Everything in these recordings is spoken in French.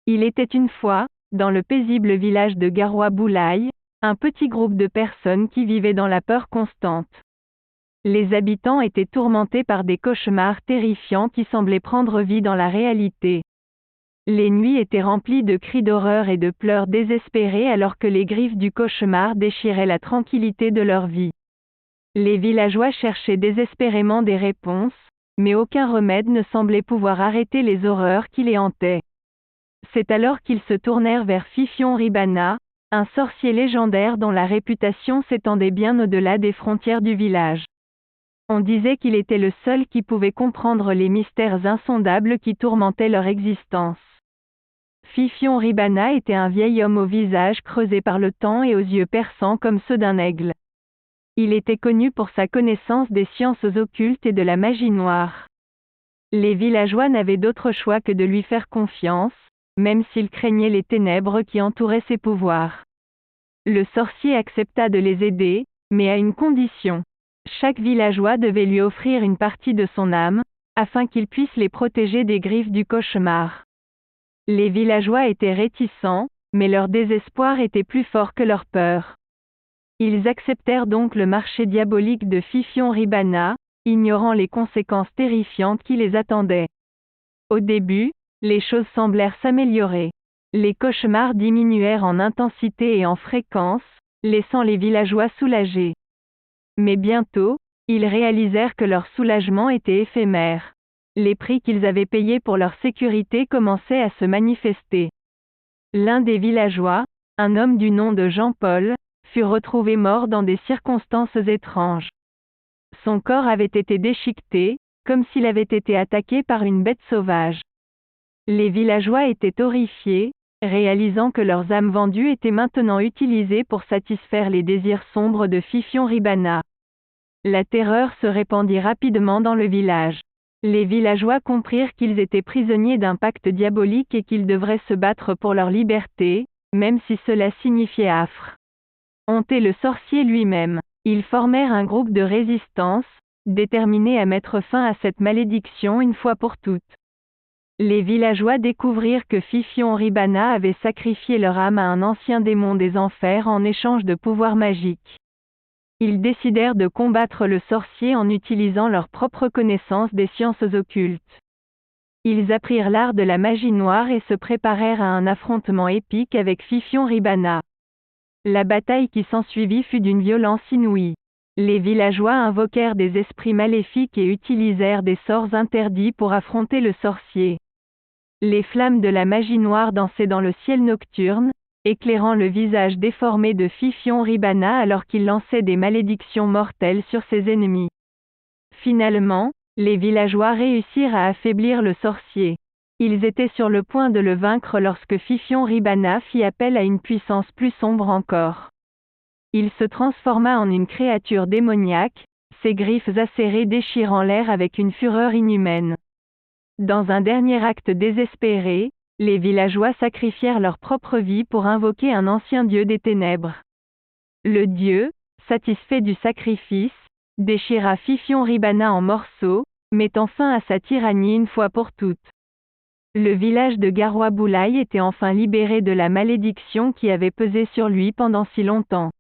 Il était une fois, dans le paisible village de Garoua Boulaye, un petit groupe de personnes qui vivaient dans la peur constante. Les habitants étaient tourmentés par des cauchemars terrifiants qui semblaient prendre vie dans la réalité. Les nuits étaient remplies de cris d'horreur et de pleurs désespérés alors que les griffes du cauchemar déchiraient la tranquillité de leur vie. Les villageois cherchaient désespérément des réponses, mais aucun remède ne semblait pouvoir arrêter les horreurs qui les hantaient. C'est alors qu'ils se tournèrent vers Fifion Ribana, un sorcier légendaire dont la réputation s'étendait bien au-delà des frontières du village. On disait qu'il était le seul qui pouvait comprendre les mystères insondables qui tourmentaient leur existence. Fifion Ribana était un vieil homme au visage creusé par le temps et aux yeux perçants comme ceux d'un aigle. Il était connu pour sa connaissance des sciences occultes et de la magie noire. Les villageois n'avaient d'autre choix que de lui faire confiance, même s'ils craignaient les ténèbres qui entouraient ses pouvoirs. Le sorcier accepta de les aider, mais à une condition. Chaque villageois devait lui offrir une partie de son âme, afin qu'il puisse les protéger des griffes du cauchemar. Les villageois étaient réticents, mais leur désespoir était plus fort que leur peur. Ils acceptèrent donc le marché diabolique de Fifion Ribana, ignorant les conséquences terrifiantes qui les attendaient. Au début, les choses semblèrent s'améliorer. Les cauchemars diminuèrent en intensité et en fréquence, laissant les villageois soulagés. Mais bientôt, ils réalisèrent que leur soulagement était éphémère. Les prix qu'ils avaient payés pour leur sécurité commençaient à se manifester. L'un des villageois, un homme du nom de Jean-Paul, fut retrouvé mort dans des circonstances étranges. Son corps avait été déchiqueté, comme s'il avait été attaqué par une bête sauvage. Les villageois étaient horrifiés, réalisant que leurs âmes vendues étaient maintenant utilisées pour satisfaire les désirs sombres de Fifion Ribana. La terreur se répandit rapidement dans le village. Les villageois comprirent qu'ils étaient prisonniers d'un pacte diabolique et qu'ils devraient se battre pour leur liberté, même si cela signifiait affre. Honté le sorcier lui-même, ils formèrent un groupe de résistance, déterminés à mettre fin à cette malédiction une fois pour toutes. Les villageois découvrirent que Fifion Ribana avait sacrifié leur âme à un ancien démon des enfers en échange de pouvoirs magiques. Ils décidèrent de combattre le sorcier en utilisant leur propre connaissance des sciences occultes. Ils apprirent l'art de la magie noire et se préparèrent à un affrontement épique avec Fifion Ribana. La bataille qui s'ensuivit fut d'une violence inouïe. Les villageois invoquèrent des esprits maléfiques et utilisèrent des sorts interdits pour affronter le sorcier. Les flammes de la magie noire dansaient dans le ciel nocturne, éclairant le visage déformé de Fifion Ribana alors qu'il lançait des malédictions mortelles sur ses ennemis. Finalement, les villageois réussirent à affaiblir le sorcier. Ils étaient sur le point de le vaincre lorsque Fifion Ribana fit appel à une puissance plus sombre encore. Il se transforma en une créature démoniaque, ses griffes acérées déchirant l'air avec une fureur inhumaine. Dans un dernier acte désespéré, les villageois sacrifièrent leur propre vie pour invoquer un ancien dieu des ténèbres. Le dieu, satisfait du sacrifice, déchira Fifion Ribana en morceaux, mettant fin à sa tyrannie une fois pour toutes. Le village de Garoua Boulaye était enfin libéré de la malédiction qui avait pesé sur lui pendant si longtemps.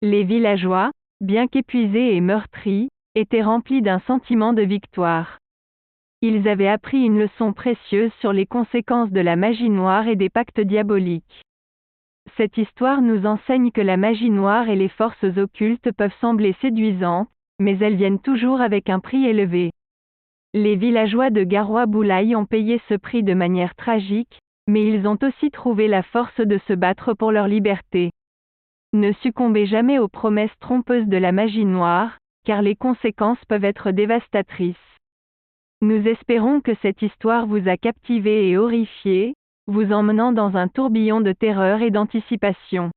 Les villageois, bien qu'épuisés et meurtris, étaient remplis d'un sentiment de victoire. Ils avaient appris une leçon précieuse sur les conséquences de la magie noire et des pactes diaboliques. Cette histoire nous enseigne que la magie noire et les forces occultes peuvent sembler séduisantes, mais elles viennent toujours avec un prix élevé. Les villageois de Garoua Boulaye ont payé ce prix de manière tragique, mais ils ont aussi trouvé la force de se battre pour leur liberté. Ne succombez jamais aux promesses trompeuses de la magie noire, car les conséquences peuvent être dévastatrices. Nous espérons que cette histoire vous a captivé et horrifié, vous emmenant dans un tourbillon de terreur et d'anticipation.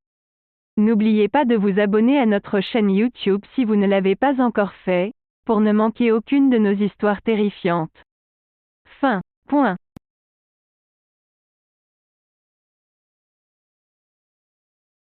N'oubliez pas de vous abonner à notre chaîne YouTube si vous ne l'avez pas encore fait, pour ne manquer aucune de nos histoires terrifiantes. Fin.